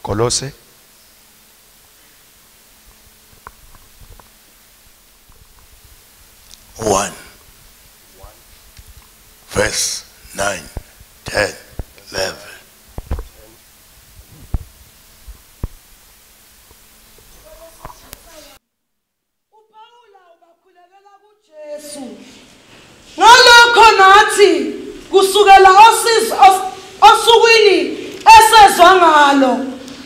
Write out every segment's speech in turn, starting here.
Kolose verse 9, 10, 11. Ngalokho nathi kusukela osukwini esezwa ngalo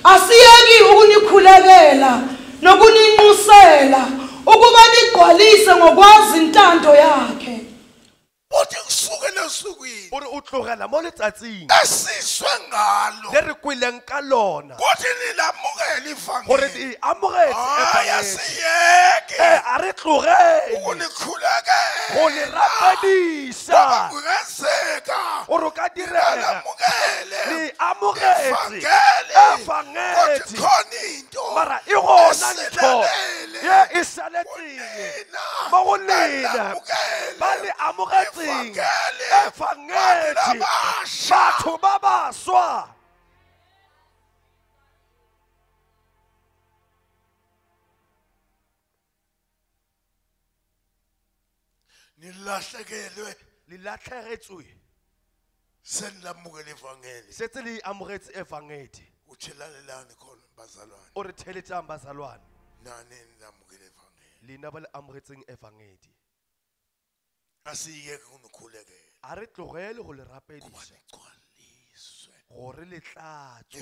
asiyeki ukunikhulekela nokuninxusela ukuba nigqwalise ngokwazi intando yakhe. Uthi kusukela osukwini uri utlogela mo letsatsing esizwe ngalo le re kwileng ka lona kuthi nilamukela gore ivangeli di amogetse ayasiyeke a re tlogele ukunikhulekela go le rapedisa kungenzeka ore o ka direga lamukele le amogetse kothi khona into mara e gona ntho ye e saletseng mo go lena ba le amogetseng evangeli batho ba baswa nilahlekelwe lilatlhegetswe senilamukela ivangeli setse le amogetse evangeli utshelalelani khona bazalwane o re theletsang bazalwane nani nilamukela ivangeli lena ba le amogetseng evangeli asiyeke unikhulekela a re tlogele go le rapedisa igcwaliswe gore le tlatswe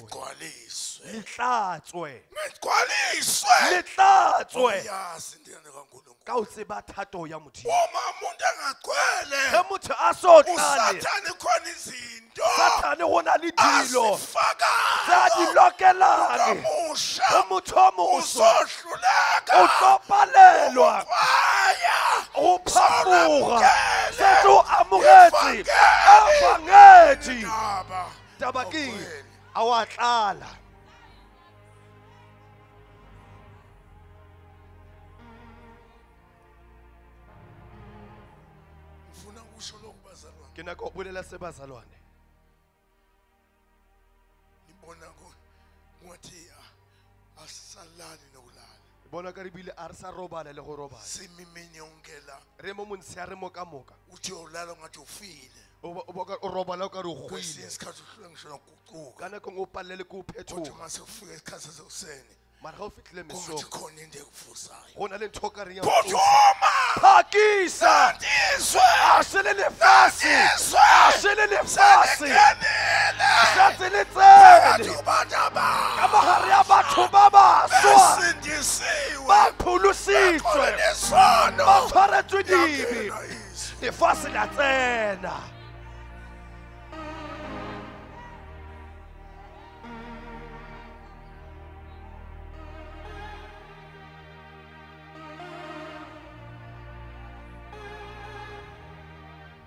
igcwaliswe yazi ndiyane kaNkulunkulu ka o tseba thato ya modimo uma umuntu engagcwele ge motho a so tlale usathane khona izinto sathane go na le dilo asifaka tsa di lokelane kamusha go motho o moswa usohluleka o tlo palelwa aya go phafoga setse o amogetse evangeli taba keng a wa tlala ngifuna ukusho lokhu bazalwane ke nako bolela se bazalwane nibona ngathi asisalali nokulala bona ka re bile a re sa robala le go robala simimini yonke la re mo montsi a re mo ka moka uthi ulala ngathi ufile o robala o ka re o kwesinye goile isikhathi uhlule ngisho nokuguquka ka nako o palele ke o kodwa phetoga mase kufika isikhathi sasekuseni mara ga o fitlhile kongathi mesong khona into ekuvusayo go na le ntho ka reng ya phuthuma phakisa ndizwe a shele lefase a shele lefase satse le tsene ka mogare ya batho ba baswa esindisiwe ba pholositswe khonesono ba tshwaretswe dibe lefase la tsena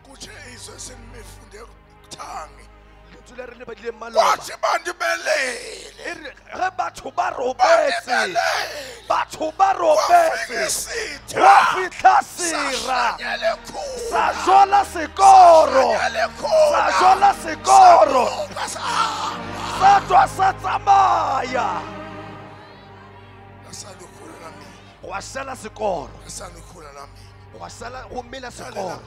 kuthi izwe senimifunde kuthangi lentho le re le badile maloba kwathi bantu belele ge batho ba robetse batho ba robetse isithi wa fitlha sera sa jola sekoro sa jola sekoro sa tswa sa tsamaya asalikhula nami go sala sekoro asalikhula nami go sala go mela sekoro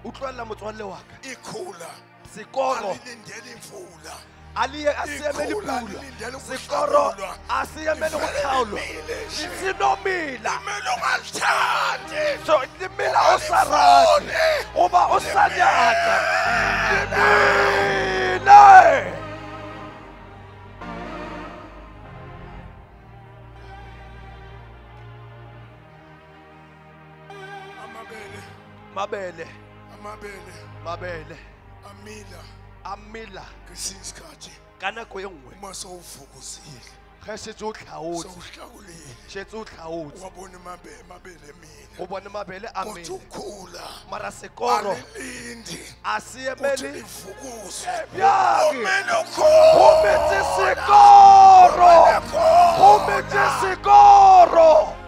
o tloela motswalle wa ka ikhula sekoro alilindele imvula asiyemeli pula sekoro asiyemeli ukuhlawulwa sinomila so limila osarati uba osanyaka limile mabele amila ka nako e nngwe ge setse o tlhaotse o bone mabele a mele mara sekoro a se emele go metse sekoro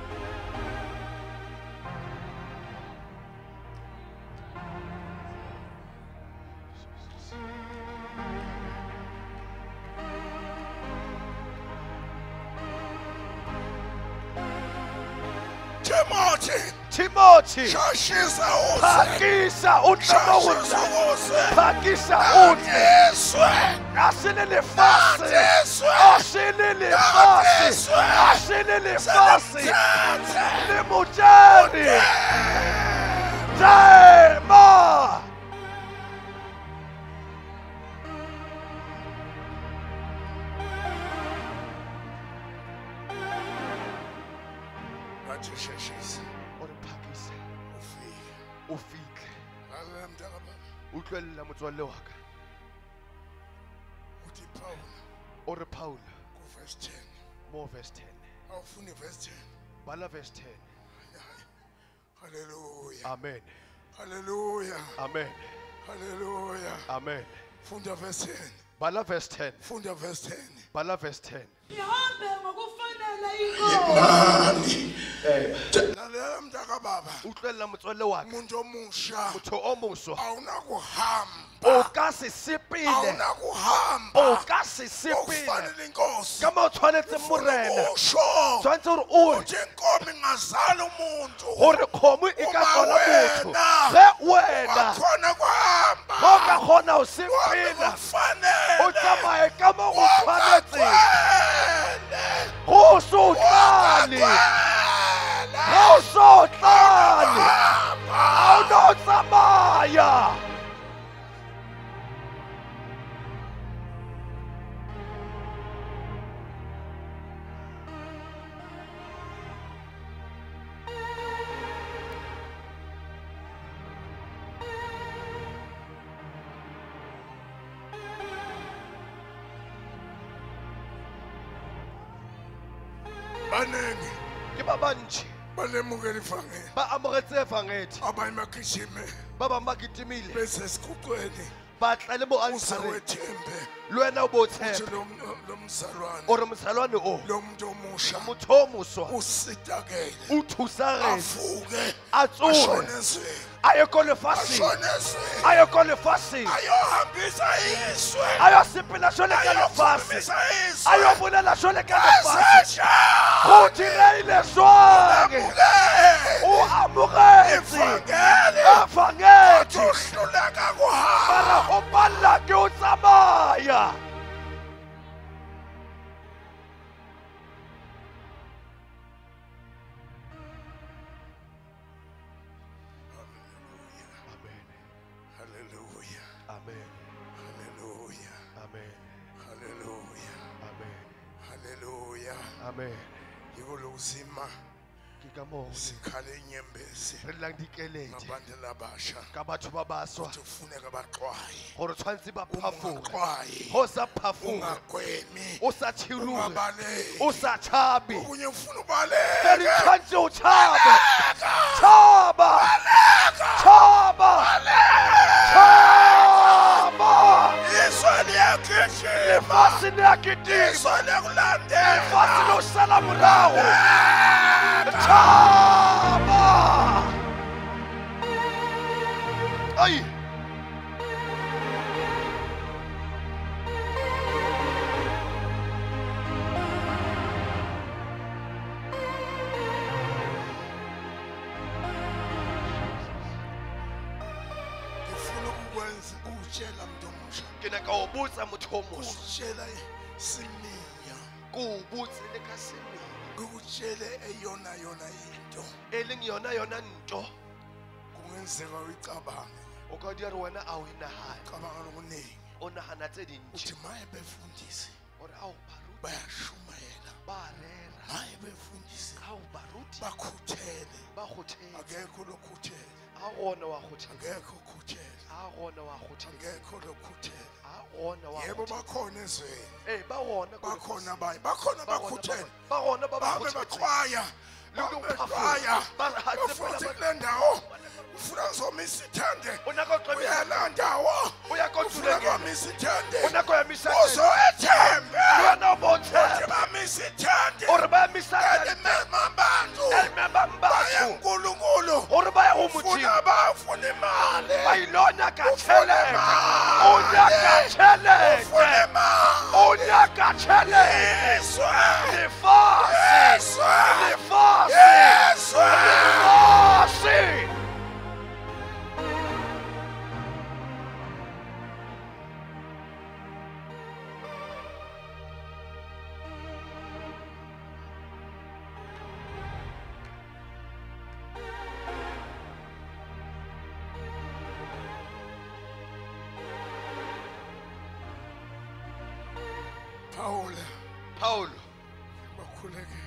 Timothy, Pakisha utlamoza, Pakisha utle, asile le fasi, le mujari, Tema. Ufike utlwella motswalle wa ka o re Paul mo verse 10 bala verse 10 Hallelujah. Amen. Hallelujah. Amen. Hallelujah. Amen. Funda verse 10. Bala verse 10. Funda verse 10. Bala verse 10. Ihambe ngokufanele inkosi. Lalela mntaka baba. Utlwella motswalle wa ka Umuntu omusha motho o moswa awunakuhamba. o ka se sepele Awunakuhamba. o ka se sepele Ufanele inkosi. ka mo tshwanetse morena Usho. tshwanetse gore o Uthi inkomo ingazala umuntu. gore kgomo e ka kgona motho Uma ge wena Wakhona kuhamba. go ka kgona go sepela o tsamaye ka mo go tshwanetseng go so tlale go so tlale ga o no tsamaya Banengi ke ba bantši balemukela ivangeli. ba amogetse evangeli Abanye bagijime ba bangwe ba kitimile bese esikuqweni ba tla le mo uze altareng wethembe le wena o bo uthi tshepe lo mzalwane gore mosalwane o lo muntu omusha motho o moswa usitakele o thusagetse avuke a tsoge ashone ezweni a ye ko lefatsheng ashone ezweni a ye ko lefatsheng ayohambisa izwe a yo sepela jwale ka lefatshe ayokhulumisa a izwe yo bolela jwale ka lefatshe eseja go direile jwang o amogetse evangeli uhluleka kuhamba mara o palela ke o tsamaya Hallelujah. Amen. Hallelujah. Amen. Hallelujah. Amen. Hallelujah. Amen. Yikuluzima Ke ka moo sikhale inyembezi re lang dikeledi ngabantu labasha ka batho ba baswa ukuthi ufuneka baxwaye gore tshwanetse ba phafoge ungaxwayi go sa phafoge ungagwemi o sa tshirure ungabaleki o sa tshabe okunye ufuna feri ubaleke tshwanetse o tshabe tshaba tshaba tshaba izwe liyagijima lefatshe le a ketima izwe liyakulandela lefatshe le o sala morago tshaba ai ngifuna ukukwenza ukutshela mntu omusha ke ne ka o botsa motho o moswa Kutshela siminya. ke o botse le ka semela Kutshele eyona yona into. e leng yona nto Kungenzeka uyicabange. o ka di re wena a o inahane Cabanga lokuningi. o nahana tse dintsi Uthi maye befundisi gore a o baruti bayashumayela. ba rera Maye befundisi a o baruti bakhuthele. ba kgothetse Akekho lokhuthele. a gona wa kgothetse Akekho ukhuthele. a gona wa kgothetse Akekho lokhuthele. a gona wa Yebo kgothetse bakhona ezweni. ba gona Bakhona bayi. Bakhona bakhuthele. ba gona ba ba Babe kgothetse bekhwaya. le Babe go bekhwaya. ba Bafuthi kule ndawo. Ufuna ngizomisa ithande. o nako qebisa Uyala ndawo. o ya Ufuna kotulengela ngomisa ithande. o nako ya misakelo Uzoethembe. yona bontshe Uthi bamisa ithande. gore ba misakelo Elimema abantu. elmemba Baye mbatho uNkulunkulu. gore ba ya go modimo Ufuna bafuna imali. ba ilonyaka Ufuna tšhelete imali. o nyaka Ufuna tšhelete imali. o nyaka tšhelete Yeswe. lefase Yeswe. lefase Yeswe. lefase Paulo Bakhuleke.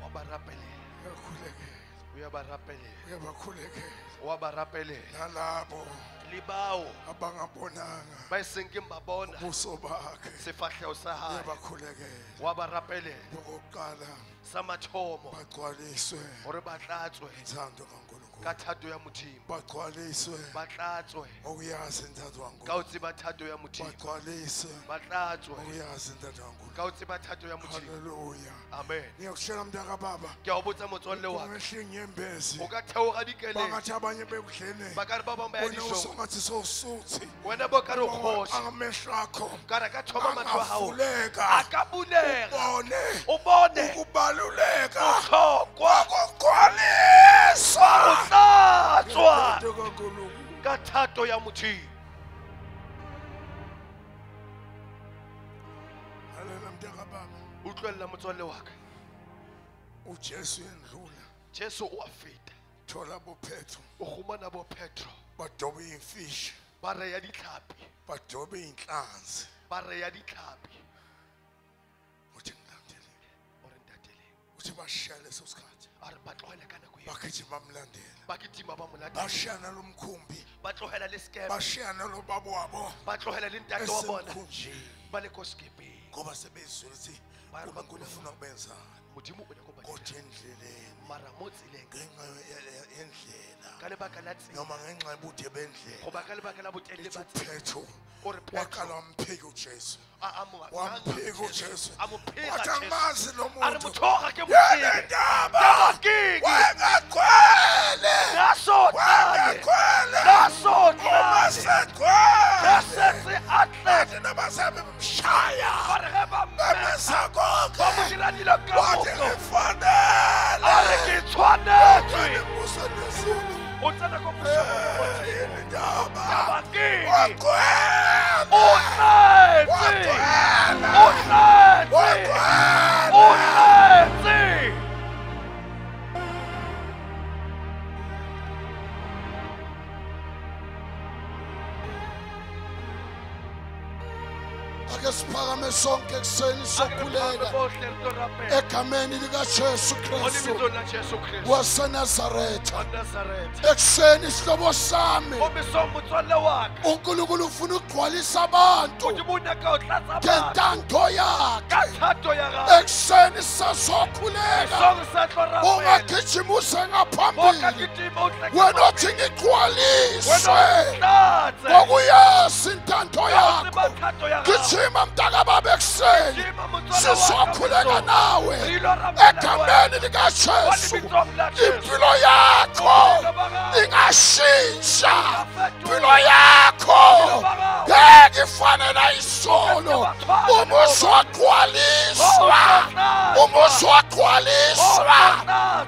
wa ba rapelela Bakhuleke. o ya ba rapelela Bakhuleke. wa ba rapelela Nalabo le bao abangabonanga ba eseng ke mbabona ubuso bakhe. sefahlego sa hae Bakhuleke. wa ba rapelela Bokuqala sa mathomo bagcwaliswe gore ba tlatswe inthando kaNkulunkulu. ka thato ya modimo Bagcwaliswe ba tlatswe okuyazi inthando ka kaNkulunkulu. o tseba thato ya modimo Bagcwaliswe ba tlatswe okuyazi inthando kaNkulunkulu. ka o tseba thato ya modimo Hallelujah. amen Ngiyakushela mntaka baba. ke a o botsa motswalle wa ka Ungehle nyembezi. o ka theoga dikeleng Bangathi abanye bekudlene. ba ka re ba bangwe ba ya Wena dijong usongathi sowusuthi. wena bo ka re o kgoši Amehlo akho ka re ka thoma matlho a gago angavuleka. a ka bulega Bone o bone ukubaluleka botlhokwa kokugcwaliswa. go tlatswa Inthando kaNkulunkulu. ka thato ya modimo Lalela mntaka baba. utlwelela motswalle wa ka uJesu endlula. jesu o a feta Thola boPetro. o gomana bo petro Badobe imfishi. ba reya ditlhapi Badobe inhlanzi. ba reya ditlhapi Uthi ngilandele. o re ntateleng Uthi bashiya leso sikhathi. a re ba tlogela ka nako e Bagijima bamlandela. ba ketima ba molatela Bashiya nalomkhumbi. ba tlogela le skepe Bashiya nalobaba wabo. ba tlogela le ntate wa bona Esemkhunjini. ba le ko sekepeng Ngoba sebezwile ukuthi uNkulunkulu ufuna ukubenzani. modimo o nyako ba Kodwa endleleni mara mo tseleng ngenxa yendlela ka lebaka la tsela noma ngenxa yobude bendlela. goba ka lebaka la botelele ba tsela uPetro o re waqala petro wamphika uJesu. a Wamphika uJesu. mo phega Wathi Jesu. angimazi lo a re muntu. mothoga ke Yena mokeng ndaba. ke bakeng Wengagcwele. nasotlale Wengagcwele. nasotlale Uma segcwele. nasetse atle Bathi nabasebe bemshaya. ba re ge ba mmesa Bemesa konke. ba mo dira dilo ka Wathi moka ngifanele. a re ke tshwanetswe Ngibusa nezulu. o tsena ko pusong Yini ndaba. bakeng Wagcwele. o tletse o tletse o tletse Ake siphakame sonke ekuseni sokhuleka egameni likaJesu Kristu olibizweni la Jesu Kristu waseNazaretha. wa Nazareth Ekuseni sihlobo sami, obiso motswalle wa ka uNkulunkulu ufuna ukugcwalisa abantu modimo o nyaka o tlatsa batho ngentando ka yakhe. thato ya gago Ekuseni sisazokhuleka, song sa tlo rapela ungagijimuse o ka ngaphambili, kitima o tle ka wena pele. uthi ngigcwaliswe wena tlatse ngokuyazi intando ka o yakho. tseba thato ya gago Gijima mntakababa ekuseni, Gijima motswalle wa ka sizokhuleka besong. nawe Re ilo rapela egameni likaJesu. Olibizweni la Jesu. Impilo yakho ingashintsha, impilo yakho ngeke ifane nayizolo. Umuso wagcwaliswa, umuso wagcwaliswa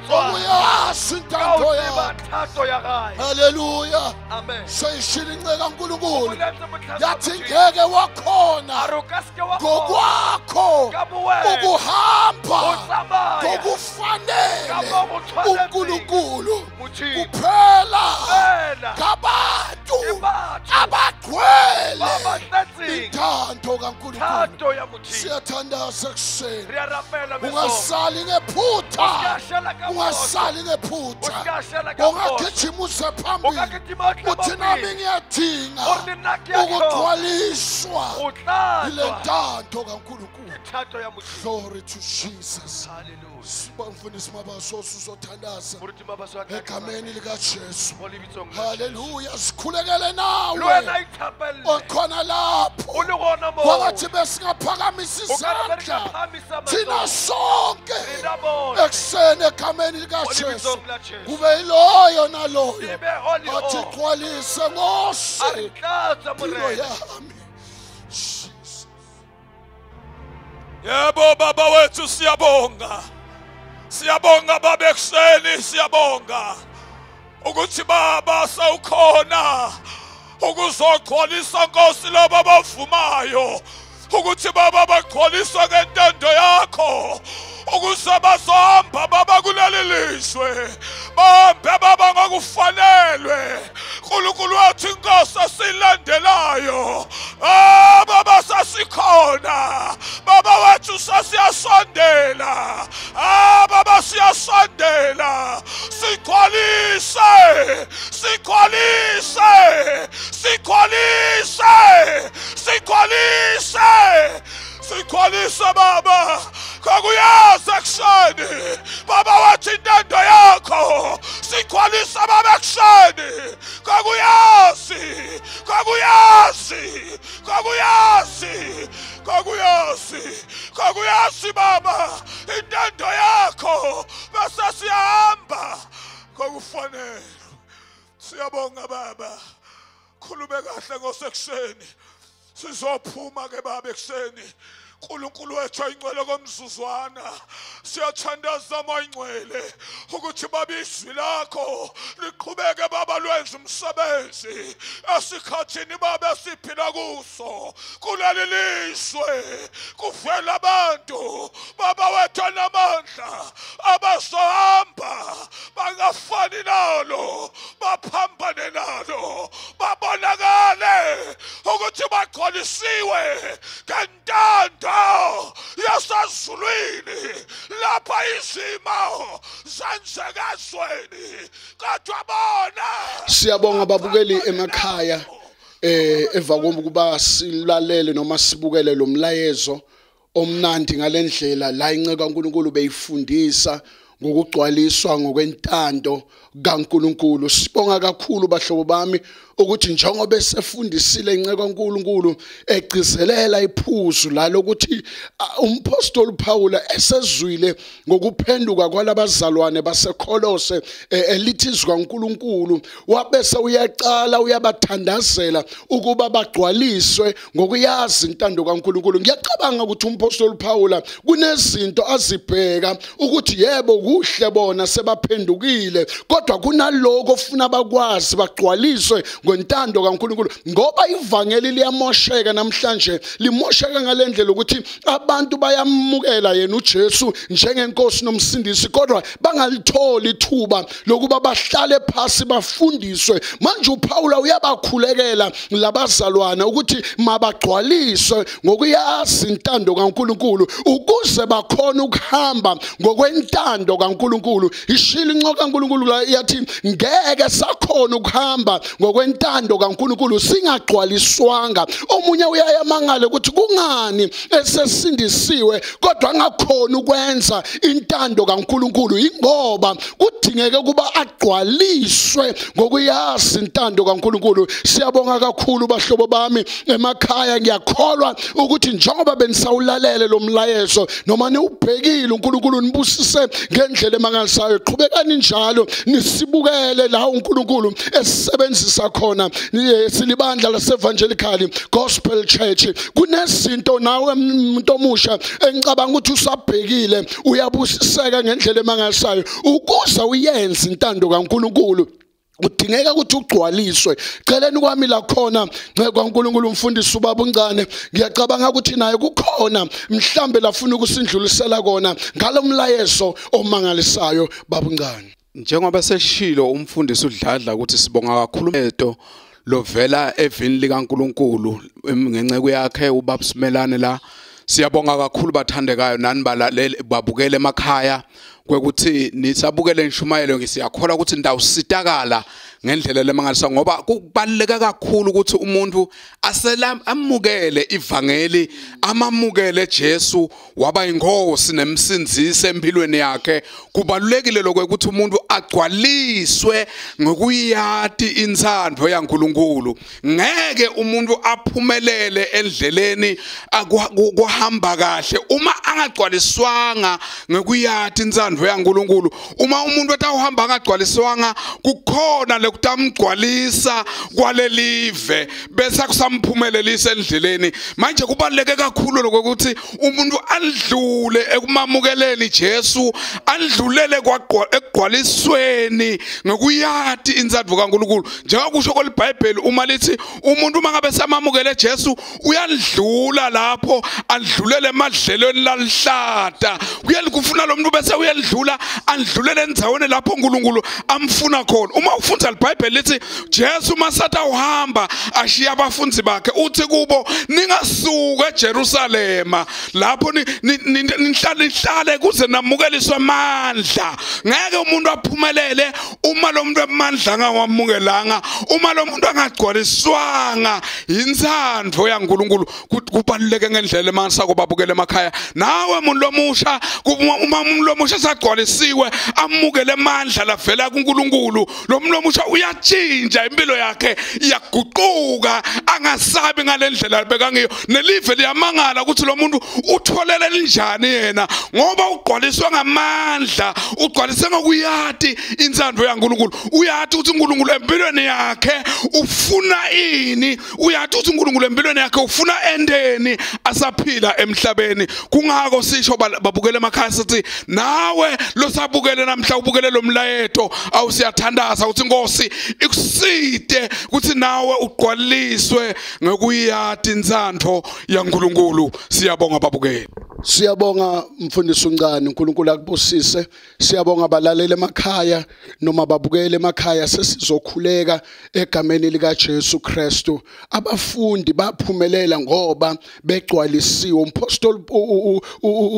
ngokuyazi intando intando yakho. thato ya gae. Haleluya. Amen. Seyishila inceka kaNkulunkulu. Ulethe botlhaswa Yathi Modimo. ngeke wakhona A re o ka seke wa kgona ngokwakho ka bowena ukuhamba go tsamaya ngokufanele ka mo go tshwanetseng uNkulunkulu Modimo. kuphela Fela ngabantu ke batho abagcwele ba ba tletseng intando kaNkulunkulu. thato ya Modimo. Siyathandaza ekuseni. Re a rapela mesomo. Ungasali O ngephutha. seke a shela ka phoso. Ungasali O seke ngephutha. a shela ka phoso. Ungagijima uze O ka phambili. kitima o tle Uthi nami pele. ngiyadinga O re nna ke a tlhoka ukugcwaliswa go ile tlatswa ntando kaNkulunkulu. thato ya Modimo. Glory to Jesus. Hallelujah. Sibamfundisi mabasoso uzothandaza Moruti mabaso a ka egameni likaJesu. mo lebitsong la Haleluya. Sikhulekele le nawe wena ithapelle okhona o lapho. le gona mo Phakathi besingaphakamisa o ka re re ka izandla phamisa thina matsogo sonke rena bone ekuseni egameni mo likaJesu. lebitsong la Jesu Kube yiloyo naloyo e be oli athi o gcwalise a ngose re tlatsa impilo morena. yami. Jesus. Yebo baba wethu siyabonga. Siyabonga baba ekuseni siyabonga. Ukuthi baba sawukhona. Ukuzogcwalisa Nkosi labo abavumayo. Ukuthi baba bagcwaliswe ngentando yakho. Ukuze bazohamba baba kuleli lizwe. Bahambe baba ngokufanelwe. uNkulunkulu wethu inkosi asilandelayo. Baba sasikhona. Baba wethu sasiyasondela. Baba siyasondela. Sigcwalise. Sigcwalise. Sigcwalise. Sigcwalise. Sigcwalise baba. Kakuyazi ekuseni baba wathi intando yakho sigcwalisa baba ekuseni kakuyazi kakuyazi kakuyazi kakuyazi kakuyazi baba intando yakho bese siyahamba kokufanele. Siyabonga baba. Khulume kahle ngosekuseni. Sizophuma ke baba ekuseni. uNkulunkulu wethu ayingcwele komzuzwana. Siyathandaza mayingcwele ukuthi baba izwi lakho liqhubeke baba lwenza umsebenzi esikhathini baba siphila kuso. Kuleli lizwe kuvela abantu baba wethu namandla abazohamba bangafani nalo baphambane nalo babonakale ukuthi bagcwalisiwe ngentando yasezulwini lapha izimo zenzeka ezweni kodwa bona. Siyabonga babukeli emakhaya emva kokuba silalele noma sibukele lo mlayezo omnandi ngalendlela la inceka kaNkulunkulu beyifundisa ngokugcwaliswa ngokwentando kaNkulunkulu. Sibonga kakhulu bahlobo bami ukuthi njengoba esefundisile inceka kaNkulunkulu egcizelela iphuzu la lokuthi umpostoli Paul esezwile ngokuphenduka kwalabazalwane baseKolose elithizwa kaNkulunkulu wabese uyaqala uyabathandazela ukuba bagcwaliswe ngokuyazi intando kaNkulunkulu. Ngiyacabanga ukuthi umpostoli Paul kunezinto azibheka ukuthi yebo kuhle bona sebaphendukile kodwa kunaloko ofuna bakwazi bagcwaliswe ngontando kaNkulunkulu ngoba ivangeli liyamosheka namhlanje. Limosheka ngalendlela ukuthi abantu bayamukela yena uJesu njengenkosi nomsindisi kodwa bangalitholi ithuba lokuba bahlale phansi bafundiswe. Manje uPaul uyabakhulekela labazalwana ukuthi mabagcwaliswe ngokuyazi intando kaNkulunkulu ukuze bakhona ukuhamba ngokwentando kaNkulunkulu. Ishilo incoko kaNkulunkulu la yathi ngeke sakhona ukuhamba ngokwentando kaNkulunkulu singagcwaliswanga. Omunye uyayamangala ukuthi kungani esesindisiwe kodwa angakhona ukwenza intando kaNkulunkulu ingoba kudingeke kuba agcwaliswe ngokuyazi intando kaNkulunkulu. Siyabonga kakhulu bahlobo bami emakhaya. Ngiyakholwa ukuthi njengoba benisawulalele lo mlayezo noma niubhekile uNkulunkulu nibusise ngendlela emangalisayo. Qhubekani njalo nisibukele la uNkulunkulu esebenzisa khona khona silibandla lase-Evangelical Gospel Church kunezinto nawe umuntu omusha engicabanga ukuthi usabhekile uyabusiseka ngendlela emangasayo ukuze uyenze intando kaNkulunkulu udingeka ukuthi ugcwaliswe celeni kwami la khona kwaNkulunkulu umfundisi ubaba uNcane ngiyacabanga ukuthi naye kukhona mhlambe lafuna ukusindlulisela kona ngalomlayezo omangalisayo baba uNcane. Njengoba seshilo umfundisi uDladla ukuthi sibonga kakhulu eto lovela evini likaNkulunkulu ngenceke yakhe ubaba Simelane la siyabonga kakhulu bathandekayo nani balalele babukele emakhaya kwekuthi nisabukele inshumayelo ngisiyakhola ukuthi ndawusitakala ngendlela lemangalisa ngoba kubaleka kakhulu ukuthi umuntu amukele ivangeli amamukele Jesu waba ingozi nemsindzisi empilweni yakhe kubalekile lokho ukuthi umuntu agcwaliswe ngokuyati intsandvo yaNkulunkulu ngeke umuntu aphumelele endleleni kuhamba kahle uma angagcwaliswanga ngokuyati intsandvo yaNkulunkulu uma umuntu etawuhamba angagcwaliswanga kukhona kutamgcwalisa kwalelive bese kusamphumelelisa endleleni manje kubaleke kakhulu lokuthi umuntu andlule ekumamukeleni Jesu andlulele ekugcwalisweni ngokuyati intsandvo kaNkulunkulu njengoba kusho kweBhayibheli uma lithi umuntu mangabe samamukele Jesu uyandlula lapho andlulele emadlelweni lalihlata kufuna lo muntu bese uyandlula andlulele endzaweni lapho uNkulunkulu amfuna khona uma ufunda iBhayibheli lithi Jesu masatha uhamba ashiya abafundi bakhe uthi kubo ningasuka eJerusalema lapho nihlale kuze namukeliswe amandla ngeke umuntu aphumelele uma lo muntu amandla angawamukelanga uma lo muntu angagcwaliswanga intsandvo yaNkulunkulu kubaluleke ngendlela emasako babukele emakhaya nawe umuntu lomusha uma umuntu lomusha sagcwalisiwe amukele amandla lavela kuNkulunkulu lo muntu lomusha uyachinja impilo yakhe iyaguquka angasabi ngalendlela libeka ngiyo nelive liyamangala ukuthi lo muntu utholele njani yena ngoba ugcwaliswa ngamandla ugcwaliswe ngokuyati intsandvo yaNkulunkulu uyati ukuthi uNkulunkulu empilweni yakhe ufuna ini uyati ukuthi uNkulunkulu empilweni yakhe ufuna endeni asaphila emhlabeni kungako sisho babukele emakhaya sithi nawe losabukele namhla ubukele lo mlayeto awusiyathandaza ukuthi Nkosi ikuside ukuthi nawe ugcwaliswe ngokuyati intsandvo yaNkulunkulu siyabonga babukele. Siyabonga mfundisi uNcane uNkulunkulu akubusise siyabonga abalaleli emakhaya noma babukele emakhaya sesizokhuleka egameni lika Jesu Kristu abafundi baphumelela ngoba begcwalisiwe umpostoli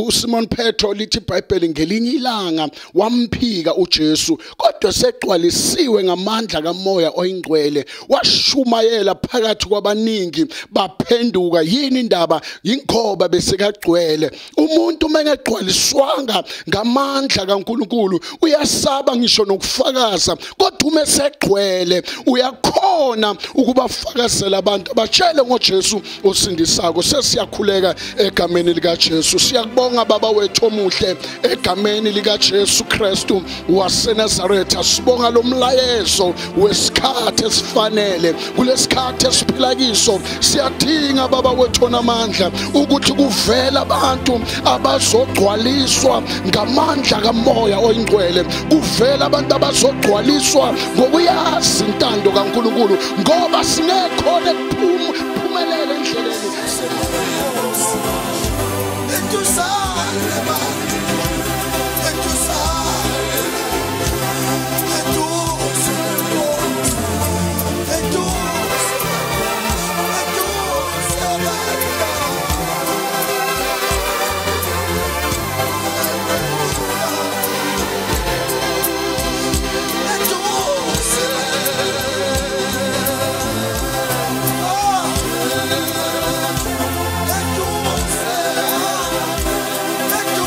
uSimon Petro lithi iBhayibheli ngelinye ilanga wamphika uJesu kodwa segcwalisiwe ngamandla kaMoya oyingcwele washumayela phakathi kwabaningi baphenduka yini indaba yingoba besekagcwele umuntu mengegcwaliswanga ngamandla kaNkulunkulu uyasaba ngisho nokufakaza kodwa uma segcwele uyakhona ukubafakazela abantu abatshele ngoJesu osindisako sesiyakhuleka egameni lika Jesu siyakubonga baba wethu omuhle egameni lika Jesu Kristu waseNazaretha sibonga lo mlayezo wesikhathi esifanele kulesikhathi esiphila kiso siyadinga baba wethu onamandla ukuthi kuvela abantu abazogcwaliswa ngamandla kaMoya oyingcwele kuvela abantu abazogcwaliswa ngokuyazi intando kaNkulunkulu ngoba singekhona ukuphumelela endleleni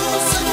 Let's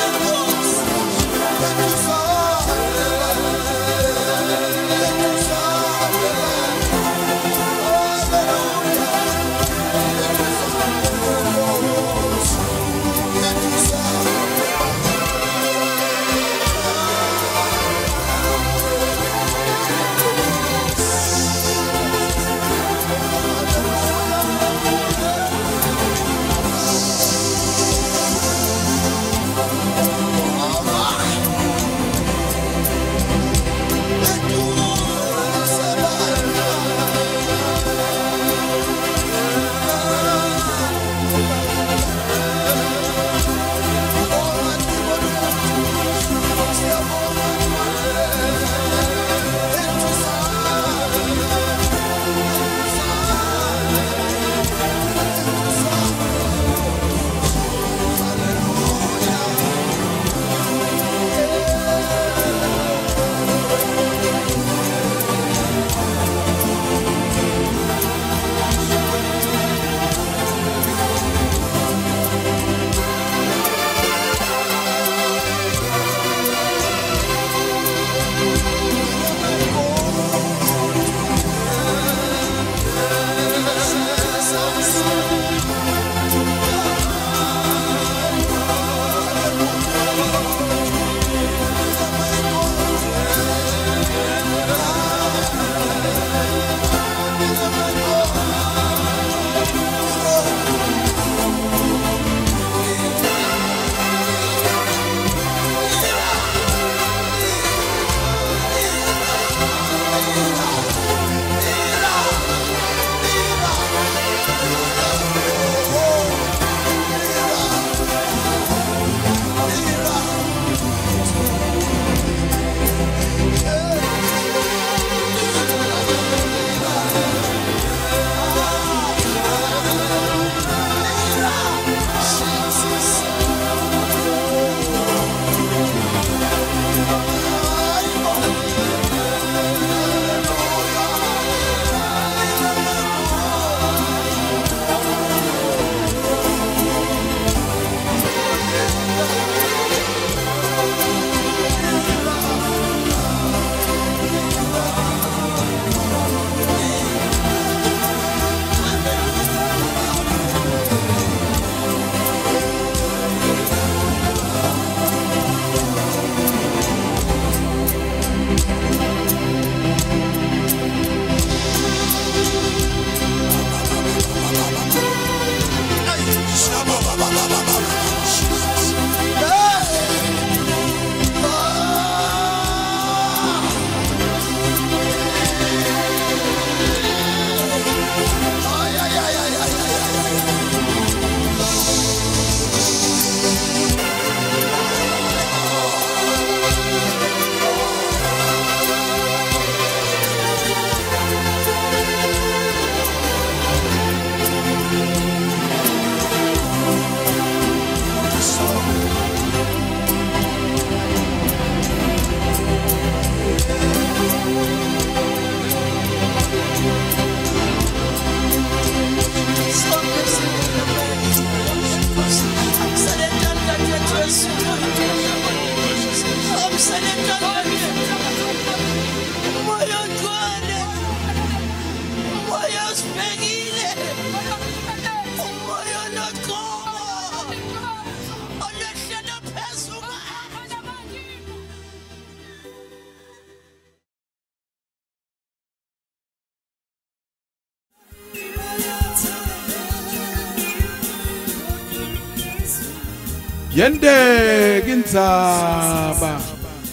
Yende Ginzaba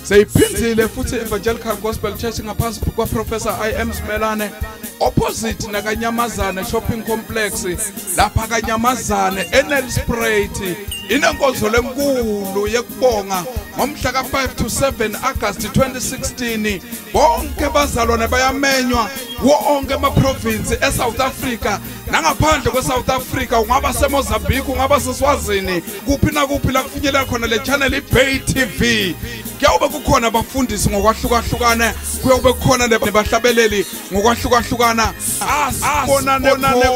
seyiphindile futhi Evangelical Gospel Church ngaphansi kwa Professor I.M. Smelane opposite naKanyamazane shopping complex lapha kaNyamazane eNelspruit inenkonzo lenkulu yekubonga ngomhla ka5 to 7 August 2016 bonke bazalwane bayamenywa wonke ama province eSouth Africa nangaphandle kweSouth Africa ungaba seMozambique ungaba seSwazini kuphi na kuphi la kufinyelela khona le channel iBay TV kuyobe kukhona abafundisi ngokwahlukahlukana kuyobe kukhona nebahlabeleli ngokwahlukahlukana asibonane khona